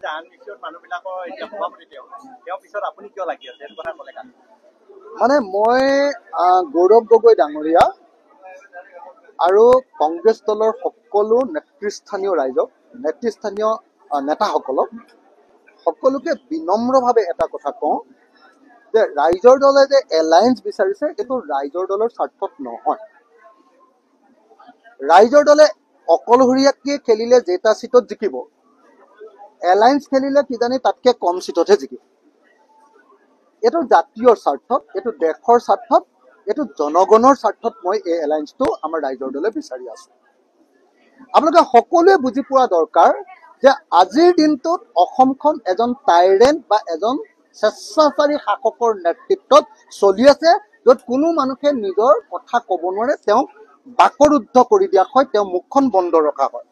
যে আন বিষয়ত মানুহবিলাকৰ এতিয়া সভাপতি তেওঁ পিছত আপুনি কিয় লাগি আছে এই কথা ক'লে কালি মানে মই গৌৰৱ গগৈ ডাঙৰীয়া আৰু কংগ্ৰেছ দলৰ সকলো নেতৃস্থানীয় ৰাইজক নেতৃস্থানীয় নেতাসকলক সকলোকে বিনম্ৰভাৱে এটা কথা কওঁ যে ৰাইজৰ দলে যে এলায়েন্স বিচাৰিছে এইটো ৰাইজৰ দলৰ স্বাৰ্থত নহয়। ৰাইজৰ দলে অকলশৰীয়াকৈ খেলিলে যেটা সিটত জিকিব, এলায়েন্স খেলিলে কিজানি তাতকৈ কম সিটতহে জিকিব। এইটো জাতীয় স্বাৰ্থত, এইটো দেশৰ স্বাৰ্থত, এইটো জনগণৰ স্বাৰ্থত মই এই এলায়েন্সটো আমাৰ ৰাইজৰ দলে বিচাৰি আছো। আপোনালোকে সকলোৱে বুজি পোৱা দৰকাৰ যে আজিৰ দিনটোত অসমখন এজন টাইৰেণ্ট বা এজন স্বেচ্ছাচাৰী শাসকৰ নেতৃত্বত চলি আছে, য'ত কোনো মানুহে নিজৰ কথা ক'ব নোৱাৰে, তেওঁক বাকৰুদ্ধ কৰি দিয়া হয়, তেওঁ মুখখন বন্ধ ৰখা হয়।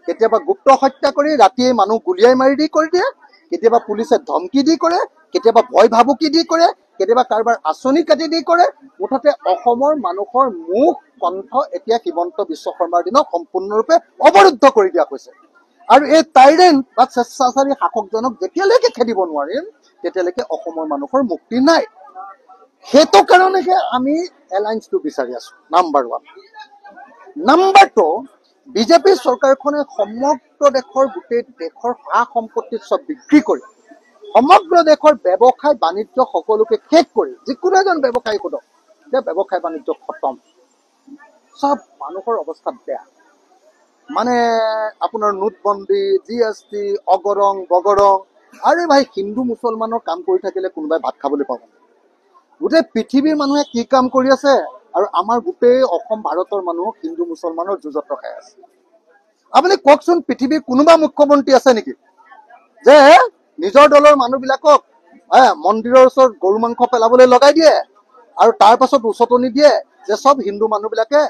কেতিয়াবা গুপ্ত হত্যা কৰি ৰাতিয়ে মানুহ গুলিয়াই মাৰি দি কৰি দিয়ে, কেতিয়াবা পুলিচে ধমকি দি কৰে, কেতিয়াবা ভয় ভাবুকি দি কৰে, কেতিয়াবা কাৰোবাৰ আঁচনি কাটি দি কৰে। মুঠতে অসমৰ মানুহৰ মুখ কণ্ঠ এতিয়া হিমন্ত বিশ্ব শৰ্মাৰ দিনত সম্পূৰ্ণৰূপে অৱৰুদ্ধ কৰি দিয়া হৈছে। আৰু এই টাইৰেণ্ট বা স্বেচ্ছাচাৰী শাসকজনক যেতিয়ালৈকে খেদিব নোৱাৰিম তেতিয়ালৈকে অসমৰ মানুহৰ মুক্তি নাই। সেইটো কাৰণেহে আমি এলায়েন্সটো বিচাৰি আছো, নাম্বাৰ 1। নাম্বাৰ 2, বিজেপি চৰকাৰখনে সমগ্ৰ দেশৰ গোটেই দেশৰ সা সম্পত্তি চব বিক্ৰী কৰি সমগ্ৰ দেশৰ ব্যৱসায় বাণিজ্য সকলোকে শেষ কৰি, যিকোনো এজন ব্যৱসায়ী সোধক যে ব্যৱসায় বাণিজ্য খতম, চব মানুহৰ অৱস্থা বেয়া। মানে আপোনাৰ নোটবন্দী, GST, অগৰং বগৰং। আৰে ভাই, হিন্দু মুছলমানৰ কাম কৰি থাকিলে কোনোবাই ভাত খাবলৈ পাব? গোটেই পৃথিৱীৰ মানুহে কি কাম কৰি আছে আৰু আমাৰ গোটেই অসম ভাৰতৰ মানুহ হিন্দু মুছলমানৰ যুঁজত ৰখাই আছে। আপুনি কওকচোন, পৃথিৱীৰ কোনোবা মুখ্যমন্ত্ৰী আছে নেকি যে নিজৰ দলৰ মানুহবিলাকক মন্দিৰৰ ওচৰত গৰু মাংস পেলাবলৈ লগাই দিয়ে আৰু তাৰ পাছত উচতনি দিয়ে যে চব হিন্দু মানুহবিলাকে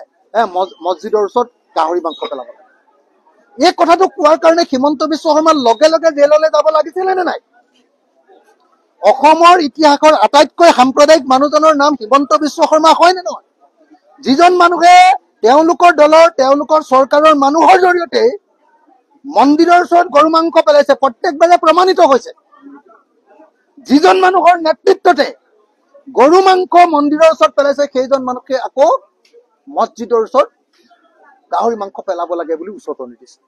মছজিদৰ ওচৰত গাহৰি মাংস পেলাব? এই কথাটো কোৱাৰ কাৰণে হিমন্ত বিশ্ব শৰ্মাৰ লগে লগে জেললৈ যাব লাগিছিলে নে নাই? অসমৰ ইতিহাসৰ আটাইতকৈ সাম্প্ৰদায়িক মানুহজনৰ নাম হিমন্ত বিশ্ব শৰ্মা হয় নে নহয়? যিজন মানুহে তেওঁলোকৰ দলৰ, তেওঁলোকৰ চৰকাৰৰ মানুহৰ জৰিয়তে মন্দিৰৰ ওচৰত গৰু মাংস পেলাইছে, প্ৰত্যেকবাৰে প্ৰমাণিত হৈছে। যিজন মানুহৰ নেতৃত্বতে গৰু মাংস মন্দিৰৰ ওচৰত পেলাইছে, সেইজন মানুহকে আকৌ মছজিদৰ ওচৰত গাহৰি মাংস পেলাব লাগে বুলি উচতনি দিছে।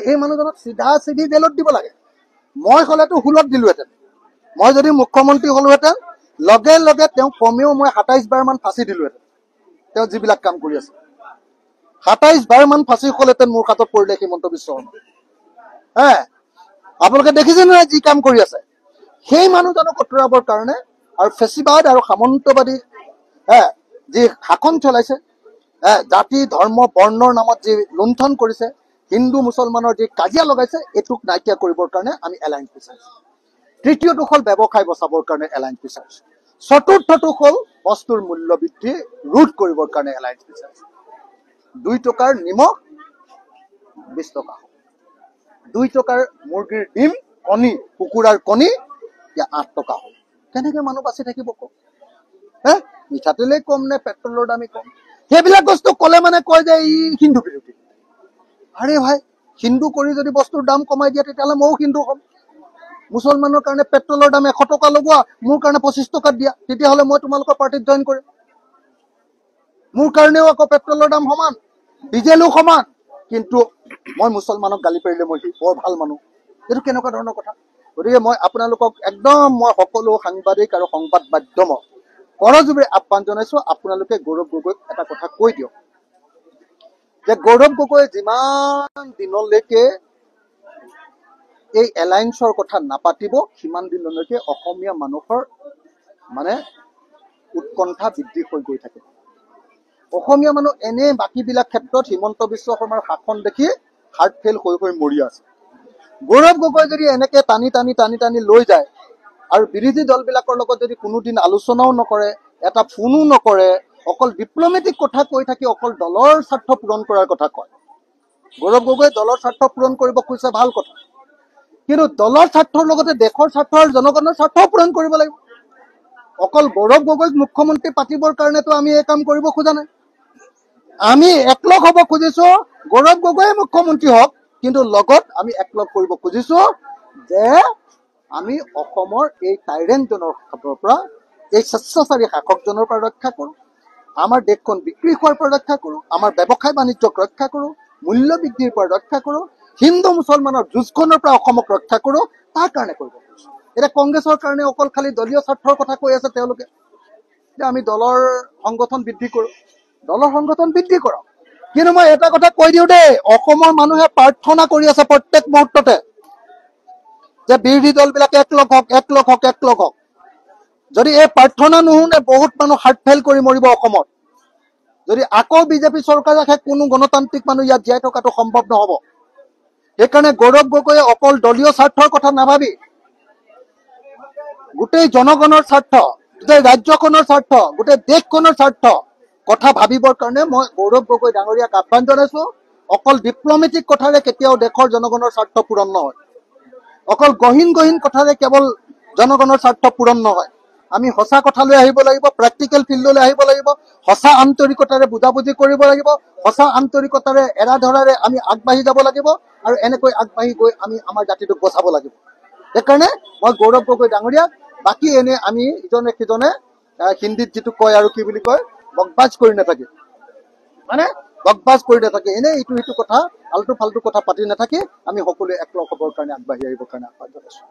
এই মানুহজনক চিধা চিধি জেলত দিব লাগে। মই হলেতো হুলত দিলোহেঁতেন। মই যদি মুখ্যমন্ত্ৰী হলোহেঁতেন লগে লগে তেওঁ কমেও মই 27 বাৰ মান ফাঁচি দিলোহেঁতেন। তেওঁ যিবিলাক কাম কৰি আছে 27 বাৰ মান ফাঁচি হলহেঁতেন মোৰ হাতত পৰিলে হিমন্ত বিশ্ব শৰ্মা। আপোনালোকে দেখিছে নে যি কাম কৰি আছে? সেই মানুহজনক আঁতৰাবৰ কাৰণে আৰু ফেচিবাদ আৰু সামন্তবাদী যি শাসন চলাইছে, জাতি ধৰ্ম বৰ্ণৰ নামত যি লুণ্ঠন কৰিছে, হিন্দু মুছলমানৰ যি কাজিয়া লগাইছে, এইটোক নাইকিয়া কৰিবৰ কাৰণে আমি এলায়েন্স বিচাৰিছো। তৃতীয়টো হ'ল ব্যৱসায় বচাবৰ কাৰণে এলায়েন্স বিচাৰিছো। চতুৰ্থটো হ'ল বস্তুৰ মূল্য বৃদ্ধি ৰোধ কৰিবৰ কাৰণে এলায়েন্স বিচাৰিছো। 2 টকাৰ নিমখ 20 টকা হ'ব। 2 টকাৰ মুৰ্গীৰ ডিম, কণী, কুকুৰাৰ কণী এতিয়া 8 টকা হ'ল। কেনেকে মানুহ বাচি থাকিব কওক? মিঠাতেলেই কম নে পেট্ৰলৰ দামেই কম? সেইবিলাক বস্তু ক'লে মানে কয় যে ই হিন্দু বিৰোধী। আৰে ভাই, হিন্দু কৰি যদি বস্তুৰ দাম কমাই দিয়ে তেতিয়াহ'লে ময়ো হিন্দু হ'ম। মুছলমানৰ কাৰণে পেট্ৰলৰ দাম 100 টকা লগোৱা, মোৰ কাৰণে 25 টকাত দিয়া, তেতিয়াহ'লে মই তোমালোকৰ পাৰ্টিত জইন কৰিম। মোৰ কাৰণেও আকৌ পেট্ৰলৰ দাম সমান, ডিজেলো সমান, কিন্তু মই মুছলমানক গালি পাৰিলে মই বৰ ভাল মানুহ। এইটো কেনেকুৱা ধৰণৰ কথা? গতিকে মই আপোনালোকক একদম সকলো সাংবাদিক আৰু সংবাদ মাধ্যমক কৰজোৰে আহ্বান জনাইছো, আপোনালোকে গৌৰৱ গগৈক এটা কথা কৈ দিয়ক যে গৌৰৱ গগৈ যিমান দিনলৈকে এই এলায়েন্সৰ কথা নাপাতিব, সিমান দিনলৈকে অসমীয়া মানুহৰ মানে উৎকণ্ঠা বৃদ্ধি হৈ গৈ থাকিব। অসমীয়া মানুহ এনে বাকীবিলাক ক্ষেত্ৰত হিমন্ত বিশ্ব শৰ্মাৰ শাসন দেখি হাৰ্ট ফেইল হৈ হৈ মৰি আছে। গৌৰৱ গগৈ যদি এনেকে টানি টানি টানি টানি লৈ যায় আৰু বিৰোধী দলবিলাকৰ লগত যদি কোনোদিন আলোচনাও নকৰে, এটা ফোনো নকৰে, অকল ডিপ্লমেটিক কথা কৈ থাকি অকল দলৰ স্বাৰ্থ পূৰণ কৰাৰ কথা কয়। গৌৰৱ গগৈ দলৰ স্বাৰ্থ পূৰণ কৰিব খুজিছে, ভাল কথা, কিন্তু দলৰ স্বাৰ্থৰ লগতে দেশৰ স্বাৰ্থ আৰু জনগণৰ স্বাৰ্থও পূৰণ কৰিব লাগিব। অকল গৌৰৱ গগৈক মুখ্যমন্ত্ৰী পাতিবৰ কাৰণেতো আমি এই কাম কৰিব খোজা নাই। আমি একলগ হ'ব খুজিছো, গৌৰৱ গগৈয়ে মুখ্যমন্ত্ৰী হওক, কিন্তু লগত আমি একলগ কৰিব খুজিছো যে আমি অসমৰ এই টাইৰেণ্টজনৰ হাতৰ পৰা, এই স্বেচ্ছাচাৰী শাসকজনৰ পৰা ৰক্ষা কৰোঁ, আমাৰ দেশখন বিক্ৰী হোৱাৰ পৰা ৰক্ষা কৰোঁ, আমাৰ ব্যৱসায় বাণিজ্যক ৰক্ষা কৰোঁ, মূল্য বৃদ্ধিৰ পৰা ৰক্ষা কৰোঁ, হিন্দু মুছলমানৰ যুঁজখনৰ পৰা অসমক ৰক্ষা কৰোঁ, তাৰ কাৰণে কৰিব পাৰিছোঁ। এতিয়া কংগ্ৰেছৰ কাৰণে অকল খালি দলীয় স্বাৰ্থৰ কথা কৈ আছে তেওঁলোকে, যে আমি দলৰ সংগঠন বৃদ্ধি কৰোঁ। দলৰ সংগঠন বৃদ্ধি কৰক, কিন্তু মই এটা কথা কৈ দিওঁ দেই, অসমৰ মানুহে প্ৰাৰ্থনা কৰি আছে প্ৰত্যেক মুহূৰ্ততে যে বিৰোধী দলবিলাকে একলগ হওক, একলগ হওক, একলগ হওক। যদি এই প্ৰাৰ্থনা নুশুনে বহুত মানুহ হাৰ্ট ফেইল কৰি মৰিব অসমত। যদি আকৌ বিজেপি চৰকাৰ আহে কোনো গণতান্ত্ৰিক মানুহ ইয়াত জীয়াই থকাটো সম্ভৱ নহ'ব। সেইকাৰণে গৌৰৱ গগৈয়ে অকল দলীয় স্বাৰ্থৰ কথা নাভাবি গোটেই জনগণৰ স্বাৰ্থ, গোটেই ৰাজ্যখনৰ স্বাৰ্থ, গোটেই দেশখনৰ স্বাৰ্থ কথা ভাবিবৰ কাৰণে মই গৌৰৱ গগৈ ডাঙৰীয়াক আহ্বান জনাইছোঁ। অকল ডিপ্ল'মেটিক কথাৰে কেতিয়াও দেশৰ জনগণৰ স্বাৰ্থ পূৰণ নহয়, অকল গহীন গহীন কথাৰে কেৱল জনগণৰ স্বাৰ্থ পূৰণ নহয়। আমি সঁচা কথালৈ আহিব লাগিব, প্ৰেক্টিকেল ফিল্ডলৈ আহিব লাগিব, সঁচা আন্তৰিকতাৰে বুজাবুজি কৰিব লাগিব, সঁচা আন্তৰিকতাৰে এৰাধৰাৰে আমি আগবাঢ়ি যাব লাগিব, আৰু এনেকৈ আগবাঢ়ি গৈ আমি আমাৰ জাতিটোক বচাব লাগিব। সেইকাৰণে মই গৌৰৱ গগৈ ডাঙৰীয়াক, বাকী এনে আমি ইজনে সিজনে হিন্দীত যিটো কয় আৰু কি বুলি কয়, বকবাজ কৰি নাথাকি, মানে বকবাজ কৰি নাথাকি, এনে ইটো সিটো কথা আল্টু ফাল্টু কথা পাতি নাথাকি আমি সকলোৱে একলগ হ'বৰ কাৰণে আগবাঢ়ি আহিবৰ কাৰণে আহ্বান জনাইছোঁ।